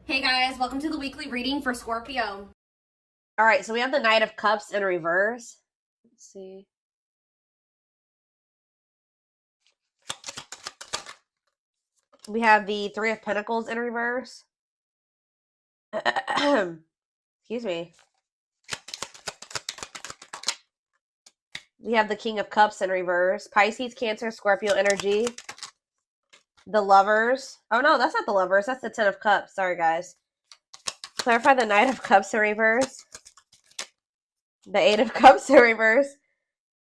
Hey guys, welcome to the weekly reading for Scorpio. All right, so we have the Knight of Cups in reverse. Let's see. We have the Three of Pentacles in reverse. Excuse me. We have the King of Cups in reverse. Pisces, Cancer, Scorpio energy. The Lovers. Oh no, that's not the Lovers. That's the Ten of Cups. Sorry, guys. Clarify the Knight of Cups in reverse. The Eight of Cups in reverse.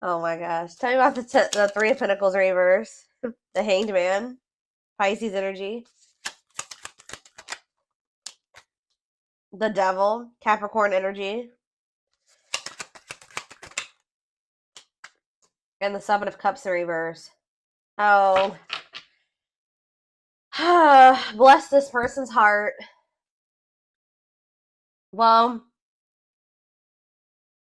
Oh my gosh. Tell me about the Three of Pentacles in reverse. The Hanged Man. Pisces energy. The Devil. Capricorn energy. And the Seven of Cups in reverse. Oh. Bless this person's heart. Well,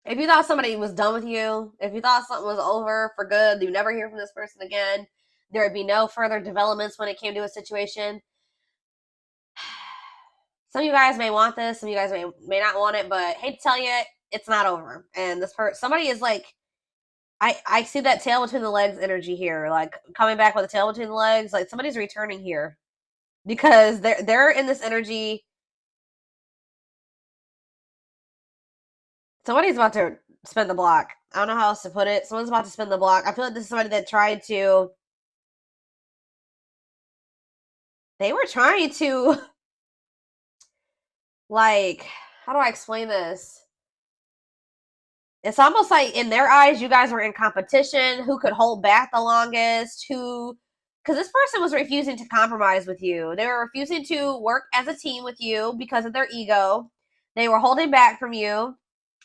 if you thought somebody was done with you, if you thought something was over for good, you never hear from this person again, there would be no further developments when it came to a situation. Some of you guys may want this, some of you guys may not want it, but hate to tell you, it's not over. And this person, somebody is like, I see that tail between the legs energy here, like coming back with a tail between the legs, like somebody's returning here because they're in this energy. Somebody's about to spin the block. I don't know how else to put it. Someone's about to spin the block. I feel like this is somebody that tried to. They were trying to. Like, how do I explain this? It's almost like in their eyes, you guys were in competition. Who could hold back the longest? Who. Because this person was refusing to compromise with you. They were refusing to work as a team with you because of their ego. They were holding back from you.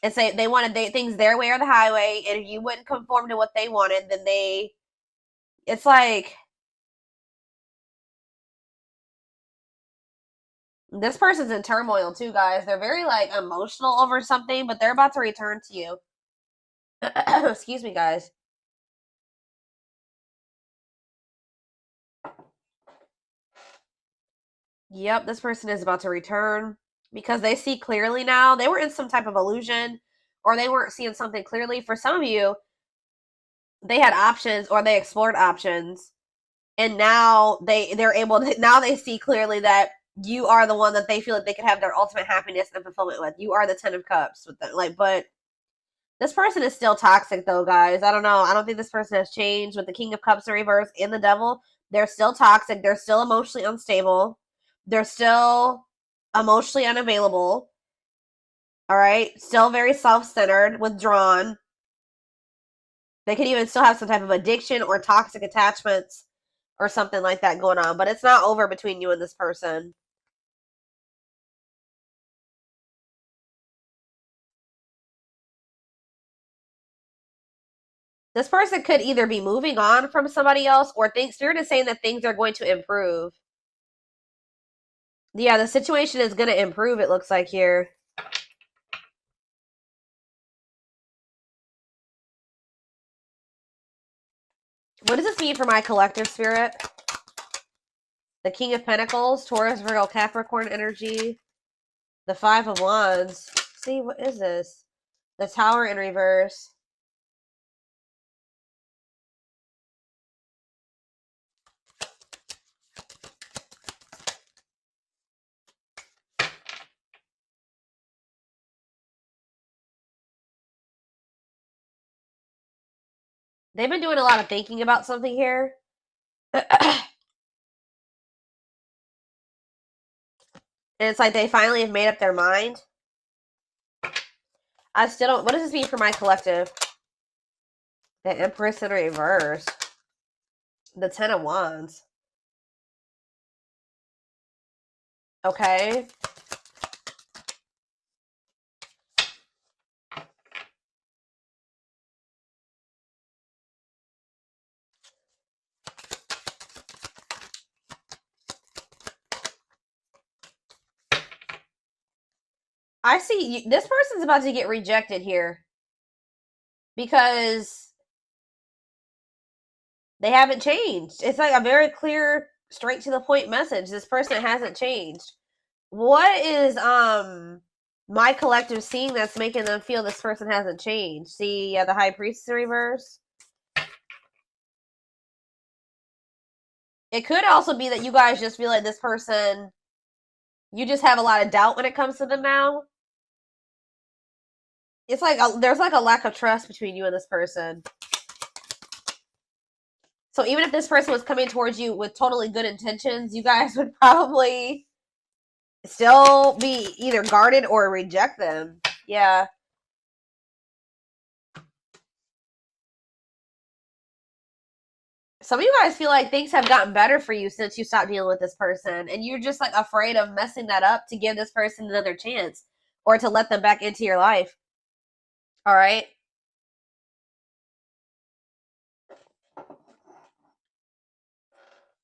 And say they wanted things their way or the highway, and if you wouldn't conform to what they wanted, then it's like this person's in turmoil too, guys. They're very like emotional over something, but they're about to return to you. Excuse me, guys. Yep, this person is about to return because they see clearly now. They were in some type of illusion, or they weren't seeing something clearly. For some of you, they had options or they explored options, and now they're able to. Now they see clearly that you are the one that they feel like they could have their ultimate happiness and fulfillment with. You are the Ten of Cups with them. Like, but this person is still toxic though, guys. I don't know. I don't think this person has changed with the King of Cups in reverse and the Devil. They're still toxic. They're still emotionally unstable. They're still emotionally unavailable. All right. Still very self-centered, withdrawn. They could even still have some type of addiction or toxic attachments or something like that going on. But it's not over between you and this person. This person could either be moving on from somebody else or Spirit is saying that things are going to improve. Yeah, the situation is going to improve, it looks like here. What does this mean for my collective spirit? The King of Pentacles, Taurus, Virgo, Capricorn energy. The Five of Wands. See, what is this? The Tower in reverse. They've been doing a lot of thinking about something here. And it's like they finally have made up their mind. I still don't. What does this mean for my collective? The Empress in reverse. The Ten of Wands. Okay. I see this person's about to get rejected here because they haven't changed. It's like a very clear, straight to the point message. This person hasn't changed. What is my collective seeing that's making them feel this person hasn't changed? See, yeah, the High Priestess in reverse. It could also be that you guys just feel like this person, you just have a lot of doubt when it comes to them now. It's like there's like a lack of trust between you and this person. So even if this person was coming towards you with totally good intentions, you guys would probably still be either guarded or reject them. Yeah. Some of you guys feel like things have gotten better for you since you stopped dealing with this person, and you're just like afraid of messing that up to give this person another chance or to let them back into your life. All right.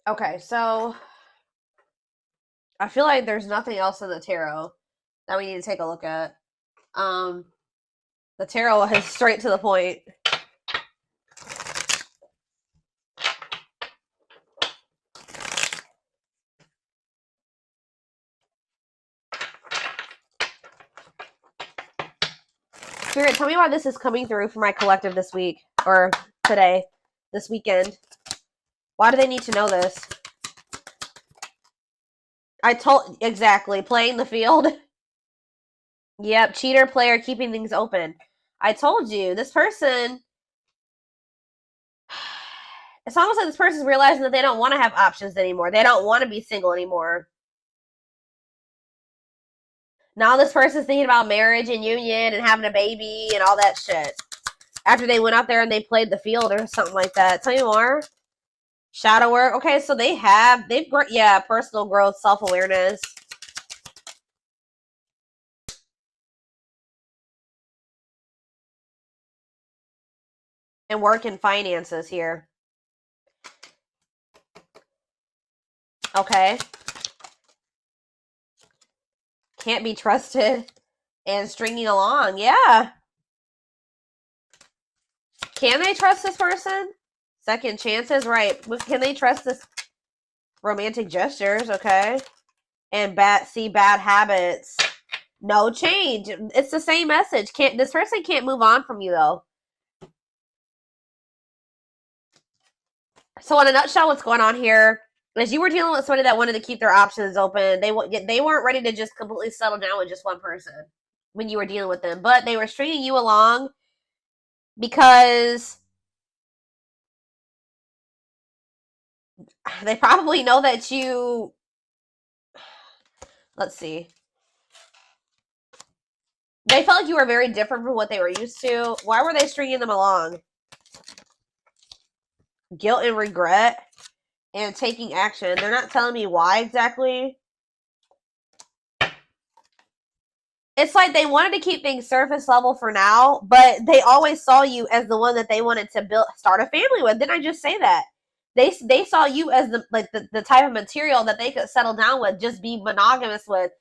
Okay, so I feel like there's nothing else in the tarot that we need to take a look at. The tarot is straight to the point. Spirit, tell me why this is coming through for my collective this week, or today, this weekend. Why do they need to know this? Exactly, playing the field. Yep, cheater player keeping things open. I told you, this person, it's almost like this person's realizing that they don't want to have options anymore. They don't want to be single anymore. Now this person's thinking about marriage and union and having a baby and all that shit. After they went out there and they played the field or something like that. Tell me more. Shadow work. Okay, so yeah, personal growth, self-awareness. And work and finances here. Okay. Can't be trusted. And stringing along. Yeah. Can they trust this person? Second chances, right. Can they trust this? Romantic gestures, okay. And bad habits. No change. It's the same message. This person can't move on from you, though. So in a nutshell, what's going on here is you were dealing with somebody that wanted to keep their options open. They weren't ready to just completely settle down with just one person when you were dealing with them. But they were stringing you along because they probably know that you... Let's see. They felt like you were very different from what they were used to. Why were they stringing them along? Guilt and regret and taking action. They're not telling me why exactly. It's like they wanted to keep things surface level for now, but they always saw you as the one that they wanted to start a family with. Didn't I just say that? They saw you as the type of material that they could settle down with, just be monogamous with,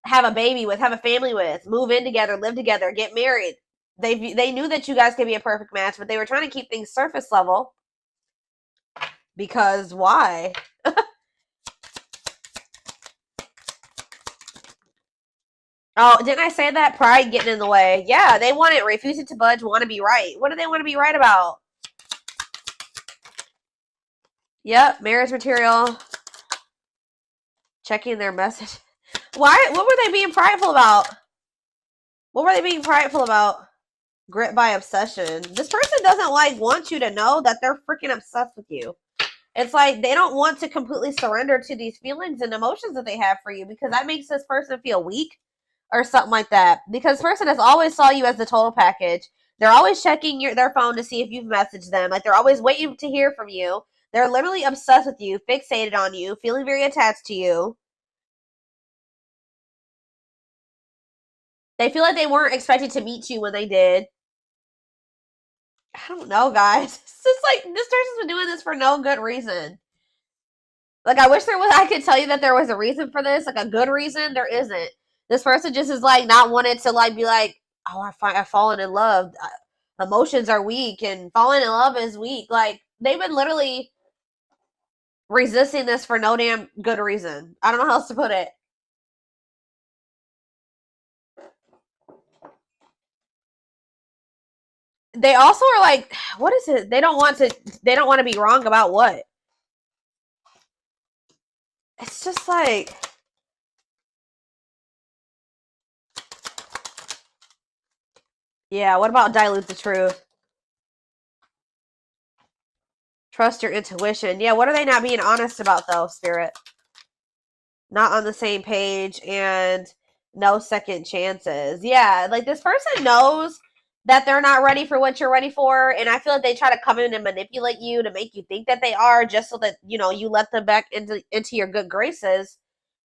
have a baby with, have a family with, move in together, live together, get married. They knew that you guys could be a perfect match, but they were trying to keep things surface level. Because why? Oh, didn't I say that? Pride getting in the way. Yeah, they want it. Refusing to budge, want to be right. What do they want to be right about? Yep, marriage material. Checking their message. Why? What were they being prideful about? What were they being prideful about? Grit by obsession. This person doesn't want you to know that they're freaking obsessed with you. It's like they don't want to completely surrender to these feelings and emotions that they have for you, because that makes this person feel weak or something like that. Because this person has always saw you as the total package. They're always checking their phone to see if you've messaged them. Like, they're always waiting to hear from you. They're literally obsessed with you, fixated on you, feeling very attached to you. They feel like they weren't expected to meet you when they did. I don't know, guys. It's just like, this person's been doing this for no good reason. Like, I wish I could tell you that there was a reason for this, like a good reason. There isn't. This person just is like not wanted to like be like, oh, I've fallen in love. Emotions are weak, and falling in love is weak. Like, they've been literally resisting this for no damn good reason. I don't know how else to put it. they also are like, what is it? They don't want to be wrong about what? It's just like, yeah, what about dilute the truth? Trust your intuition. Yeah, what are they not being honest about though, Spirit? Not on the same page and no second chances. Yeah, like this person knows that they're not ready for what you're ready for, and I feel like they try to come in and manipulate you to make you think that they are, just so that, you know, you let them back into your good graces.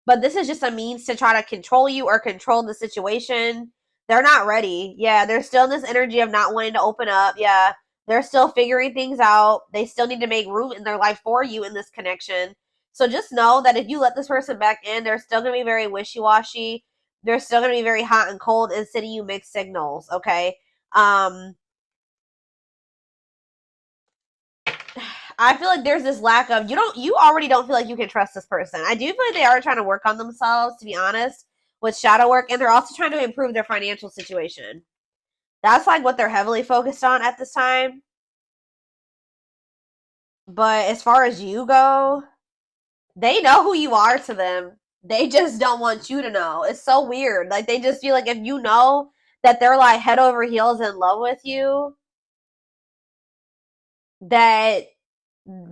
But this is just a means to try to control you or control the situation. They're not ready. Yeah, they're still in this energy of not wanting to open up. Yeah, they're still figuring things out. They still need to make room in their life for you in this connection. So just know that if you let this person back in, they're still going to be very wishy-washy. They're still going to be very hot and cold and sending you mixed signals, okay? I feel like there's this lack of, you already don't feel like you can trust this person. I do feel like they are trying to work on themselves, to be honest, with shadow work, and they're also trying to improve their financial situation. That's like what they're heavily focused on at this time. But as far as you go, they know who you are to them. They just don't want you to know. It's so weird. Like, they just feel like if you know that they're like head over heels in love with you, that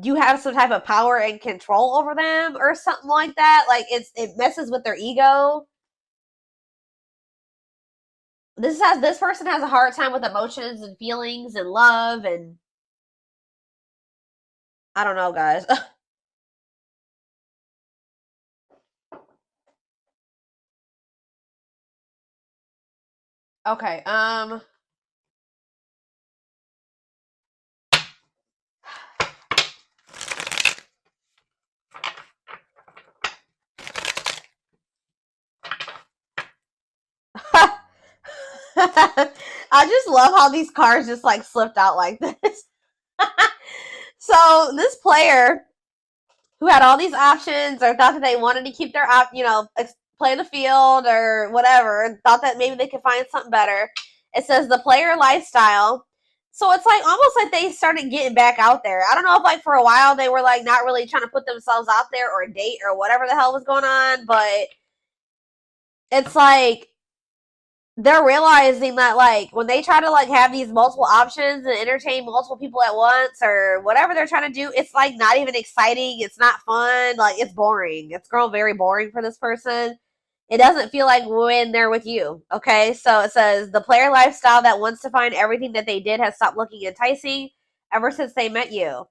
you have some type of power and control over them or something like that. Like, it messes with their ego. This person has a hard time with emotions and feelings and love, and I don't know, guys. Okay, I just love how these cards just like slipped out like this. So this player who had all these options, or thought that they wanted to keep their play the field or whatever, and thought that maybe they could find something better. It says the player lifestyle. So it's like almost like they started getting back out there. I don't know if like for a while they were like not really trying to put themselves out there or date or whatever the hell was going on, but it's like they're realizing that like when they try to like have these multiple options and entertain multiple people at once or whatever they're trying to do, it's like not even exciting. It's not fun. Like, it's boring. It's grown very boring for this person. It doesn't feel like when they're with you. Okay, so it says the player lifestyle that wants to find everything that they did has stopped looking enticing ever since they met you.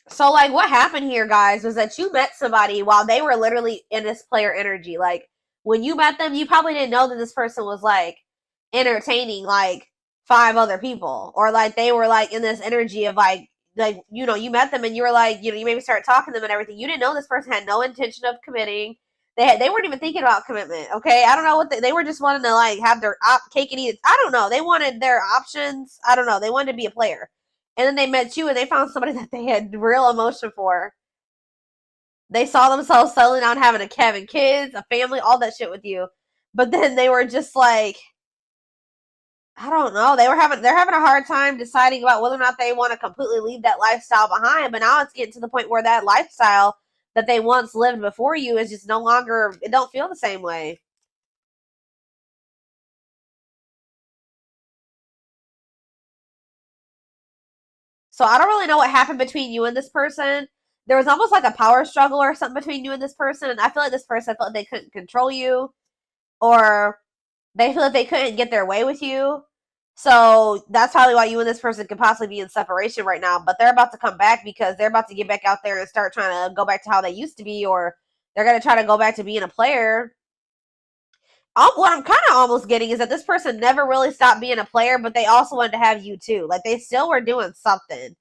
So, like, what happened here, guys, was that you met somebody while they were literally in this player energy. Like, when you met them, you probably didn't know that this person was, like, entertaining, like, 5 other people. Or, like, they were, like, in this energy of, like, you know, you met them and you were, like, you know, you maybe started talking to them and everything. You didn't know this person had no intention of committing. They weren't even thinking about commitment, okay? I don't know what they were just wanting to, like, have their cake and eat it. I don't know. They wanted their options. I don't know. They wanted to be a player. And then they met you and they found somebody that they had real emotion for. They saw themselves settling down, having having kids, a family, all that shit with you. But then they were just like, I don't know. They're having a hard time deciding about whether or not they want to completely leave that lifestyle behind. But now it's getting to the point where that lifestyle that they once lived before you is just no longer, it don't feel the same way. So I don't really know what happened between you and this person. There was almost like a power struggle or something between you and this person. And I feel like this person felt like they couldn't control you, or they feel like they couldn't get their way with you. So that's probably why you and this person could possibly be in separation right now. But they're about to come back because they're about to get back out there and start trying to go back to how they used to be, or they're going to try to go back to being a player. What I'm kind of almost getting is that this person never really stopped being a player, but they also wanted to have you too. Like, they still were doing something.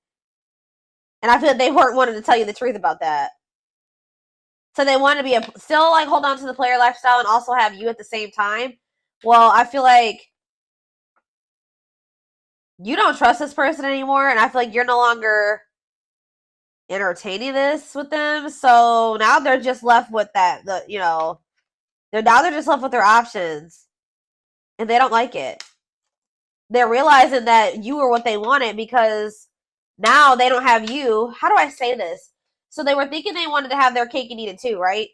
And I feel like they weren't wanting to tell you the truth about that. So they want to be still like hold on to the player lifestyle and also have you at the same time. Well, I feel like you don't trust this person anymore, and I feel like you're no longer entertaining this with them. So now they're just left with that, They're just left with their options. And they don't like it. They're realizing that you were what they wanted because now they don't have you. How do I say this? So they were thinking they wanted to have their cake and eat it too, right?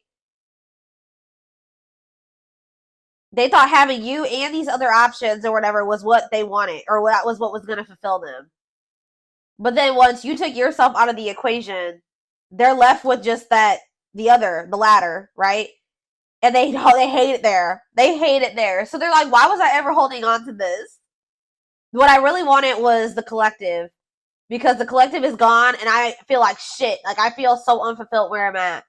They thought having you and these other options or whatever was what they wanted, or that was what was going to fulfill them. But then once you took yourself out of the equation, they're left with just the latter, right? And they hate it there. They hate it there. So they're like, why was I ever holding on to this? What I really wanted was the collective, because the collective is gone and I feel like shit. Like, I feel so unfulfilled where I'm at.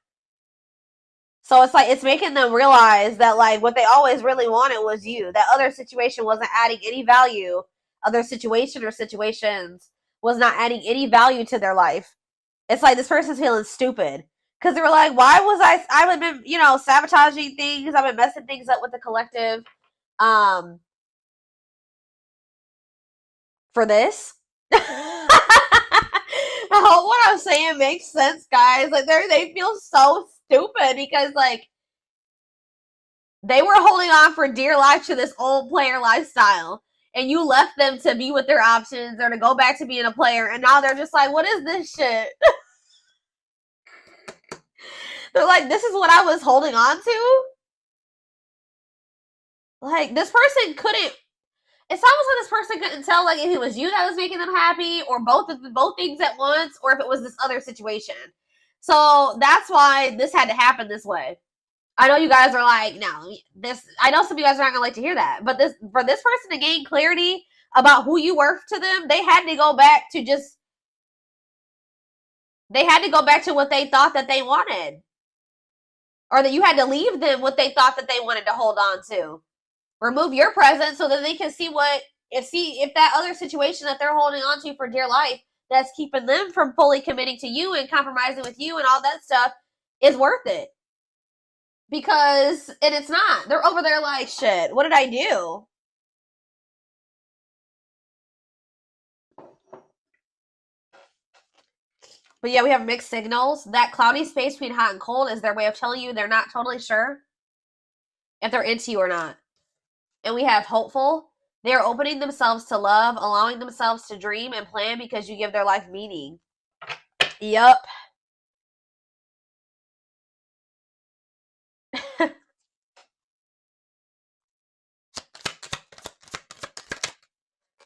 So it's like, it's making them realize that, like, what they always really wanted was you. That other situation wasn't adding any value. Other situation or situations was not adding any value to their life. It's like this person's feeling stupid. Because they were like, why was I've been, sabotaging things. I've been messing things up with the collective. For this. I hope what I'm saying makes sense, guys. Like, they feel so stupid because, like, they were holding on for dear life to this old player lifestyle, and you left them to be with their options or to go back to being a player, and now they're just like, what is this shit? They're like, this is what I was holding on to? Like, this person couldn't, it's almost like this person couldn't tell, like, if it was you that was making them happy, or both things at once, or if it was this other situation. So that's why this had to happen this way. I know you guys are like, no, I know some of you guys are not gonna like to hear that, but for this person to gain clarity about who you were to them, they had to go back to what they thought that they wanted, or that you had to leave them what they thought that they wanted to hold on to. Remove your presence so that they can see if that other situation that they're holding on to for dear life that's keeping them from fully committing to you and compromising with you and all that stuff is worth it. Because, and it's not. They're over there like, shit, what did I do? But yeah, we have mixed signals. That cloudy space between hot and cold is their way of telling you they're not totally sure if they're into you or not. And we have hopeful. They are opening themselves to love, allowing themselves to dream and plan because you give their life meaning. Yup.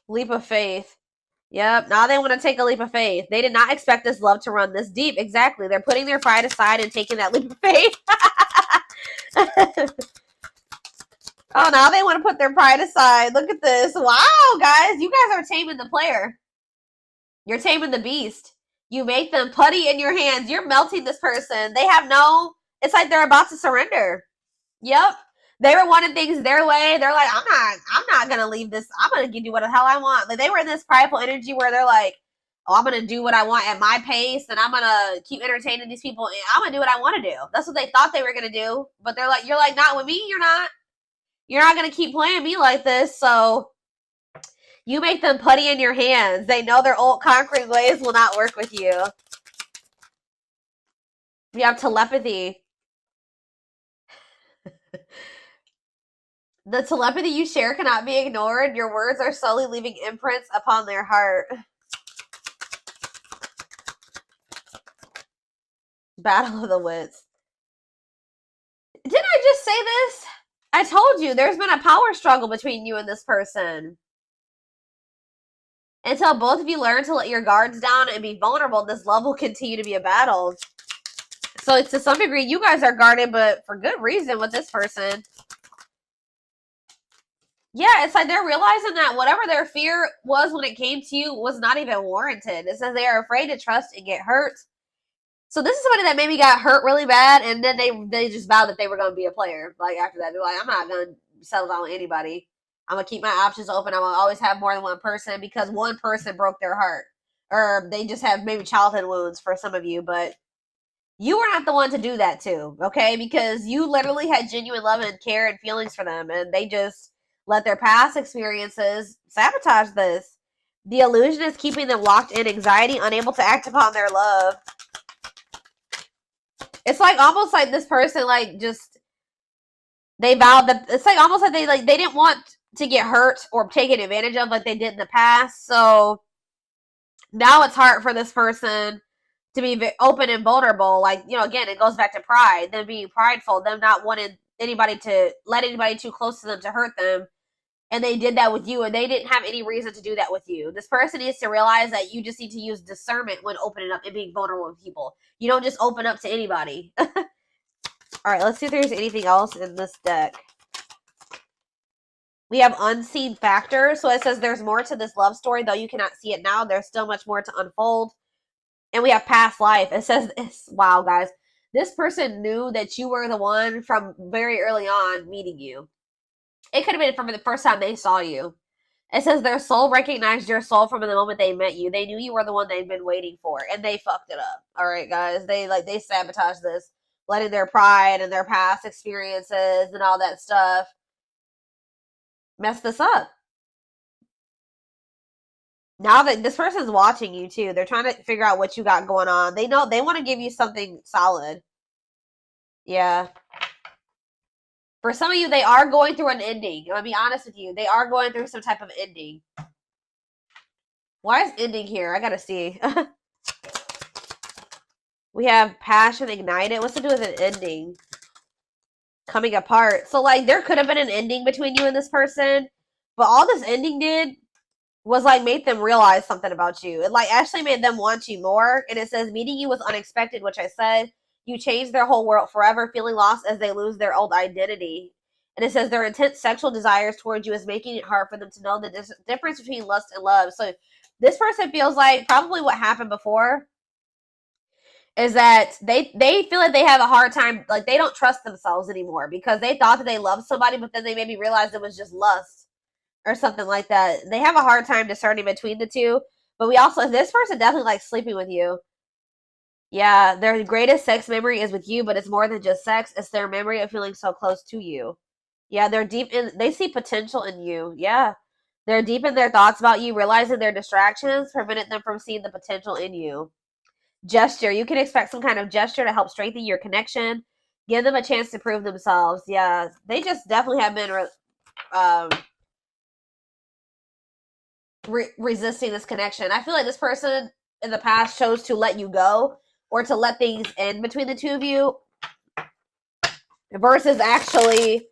Leap of faith. Yep. Now they want to take a leap of faith. They did not expect this love to run this deep. Exactly. They're putting their pride aside and taking that leap of faith. Oh, now they want to put their pride aside. Look at this. Wow, guys. You guys are taming the player. You're taming the beast. You make them putty in your hands. You're melting this person. They have it's like they're about to surrender. Yep. They were wanting things their way. They're like, I'm not going to leave this. I'm going to give you what the hell I want. Like, they were in this prideful energy where they're like, oh, I'm going to do what I want at my pace, and I'm going to keep entertaining these people, and I'm going to do what I want to do. That's what they thought they were going to do. But they're like, you're like, not with me, you're not. You're not going to keep playing me like this, so you make them putty in your hands. They know their old concrete ways will not work with you. We have telepathy. The telepathy you share cannot be ignored. Your words are slowly leaving imprints upon their heart. Battle of the wits. Didn't I just say this? I told you, there's been a power struggle between you and this person. Until both of you learn to let your guards down and be vulnerable, this love will continue to be a battle. So to some degree, you guys are guarded, but for good reason with this person. Yeah, it's like they're realizing that whatever their fear was when it came to you was not even warranted. It says they are afraid to trust and get hurt. So this is somebody that maybe got hurt really bad, and then they just vowed that they were going to be a player. Like, after that, they're like, I'm not going to settle down with anybody. I'm going to keep my options open. I'm going to always have more than one person because one person broke their heart. Or they just have maybe childhood wounds for some of you, but you were not the one to do that to, okay? Because you literally had genuine love and care and feelings for them, and they just let their past experiences sabotage this. The illusion is keeping them locked in anxiety, unable to act upon their love. It's like almost like this person, like, just, They vowed that it's like almost like they didn't want to get hurt or taken advantage of like they did in the past. So now it's hard for this person to be open and vulnerable. Like, you know, again, it goes back to pride, them being prideful, them not wanting anybody to let anybody too close to them to hurt them. And they did that with you, and they didn't have any reason to do that with you. This person needs to realize that you just need to use discernment when opening up and being vulnerable with people. You don't just open up to anybody. All right, let's see if there's anything else in this deck. We have unseen factors. So it says there's more to this love story, though you cannot see it now. There's still much more to unfold. And we have past life. It says, wow, guys. This person knew that you were the one from very early on meeting you. It could have been from the first time they saw you. It says their soul recognized your soul from the moment they met you. They knew you were the one they'd been waiting for, and they fucked it up. All right, guys. They sabotaged this, letting their pride and their past experiences and all that stuff mess this up. Now that this person's watching you too, they're trying to figure out what you got going on. They know they want to give you something solid. Yeah. For some of you, they are going through an ending. I'll be honest with you. They are going through some type of ending. Why is ending here? I gotta see. We have passion ignited. What's to do with an ending? Coming apart. So, like, there could have been an ending between you and this person. But all this ending did was, like, made them realize something about you. It, like, actually made them want you more. And it says, meeting you was unexpected, which I said. You changed their whole world forever, feeling lost as they lose their old identity. And it says their intense sexual desires towards you is making it hard for them to know the difference between lust and love. So this person feels like probably what happened before is that they feel like they have a hard time, like they don't trust themselves anymore because they thought that they loved somebody, but then they maybe realized it was just lust or something like that. They have a hard time discerning between the two. But we also, this person definitely likes sleeping with you. Yeah, their greatest sex memory is with you, but it's more than just sex. It's their memory of feeling so close to you. Yeah, they're deep in, they see potential in you. Yeah. They're deep in their thoughts about you, realizing their distractions prevented them from seeing the potential in you. Gesture. You can expect some kind of gesture to help strengthen your connection. Give them a chance to prove themselves. Yeah, they just definitely have been resisting this connection. I feel like this person in the past chose to let you go or to let things end between the two of you versus actually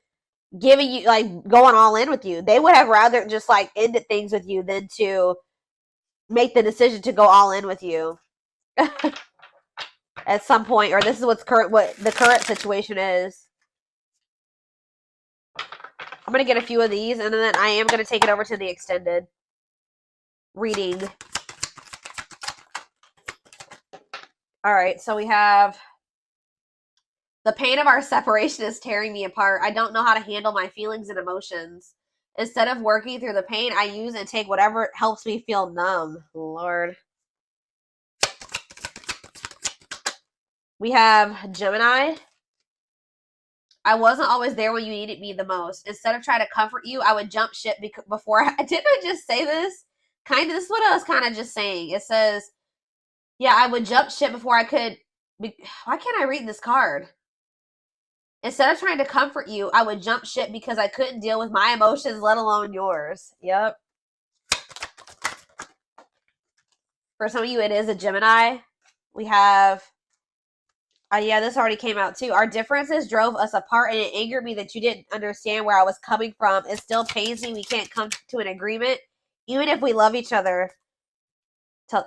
giving you, like, going all in with you. They would have rather just, like, ended things with you than to make the decision to go all in with you at some point, or this is what the current situation is. I'm going to get a few of these, and then I am going to take it over to the extended reading. All right, so we have the pain of our separation is tearing me apart. I don't know how to handle my feelings and emotions. Instead of working through the pain, I use and take whatever helps me feel numb. Lord. We have Gemini. I wasn't always there when you needed me the most. Instead of trying to comfort you, I would jump ship before didn't I just say this? This is what I was kind of just saying. It says, yeah, I would jump ship before I could. Why can't I read this card? Instead of trying to comfort you, I would jump ship because I couldn't deal with my emotions, let alone yours. Yep. For some of you, it is a Gemini. We have, yeah, this already came out too. Our differences drove us apart, and it angered me that you didn't understand where I was coming from. It still pains me we can't come to an agreement, even if we love each other.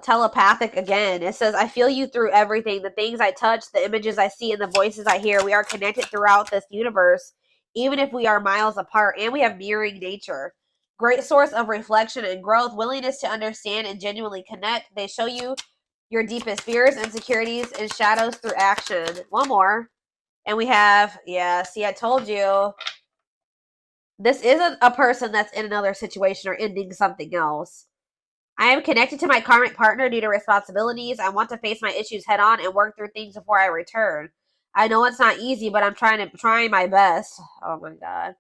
Telepathic again. It says, I feel you through everything. The things I touch, the images I see, and the voices I hear. We are connected throughout this universe, even if we are miles apart, and we have mirroring nature. Great source of reflection and growth. Willingness to understand and genuinely connect. They show you your deepest fears, insecurities, and shadows through action. One more. And we have, yeah, see, I told you. This isn't a person that's in another situation or ending something else. I am connected to my karmic partner due to responsibilities. I want to face my issues head on and work through things before I return. I know it's not easy, but I'm trying my best. Oh my God.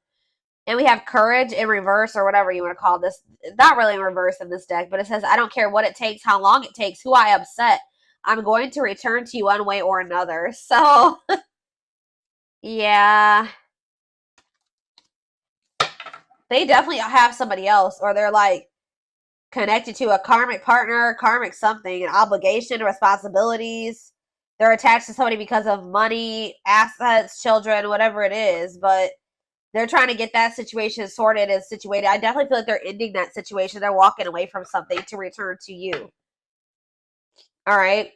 And we have courage in reverse, or whatever you want to call this. Not really in reverse in this deck, but it says, I don't care what it takes, how long it takes, who I upset. I'm going to return to you one way or another. So, yeah. they definitely have somebody else, or they're like connected to a karmic partner, karmic something, an obligation, responsibilities. They're attached to somebody because of money, assets, children, whatever it is, but they're trying to get that situation sorted and situated. I definitely feel like they're ending that situation. They're walking away from something to return to you. All right.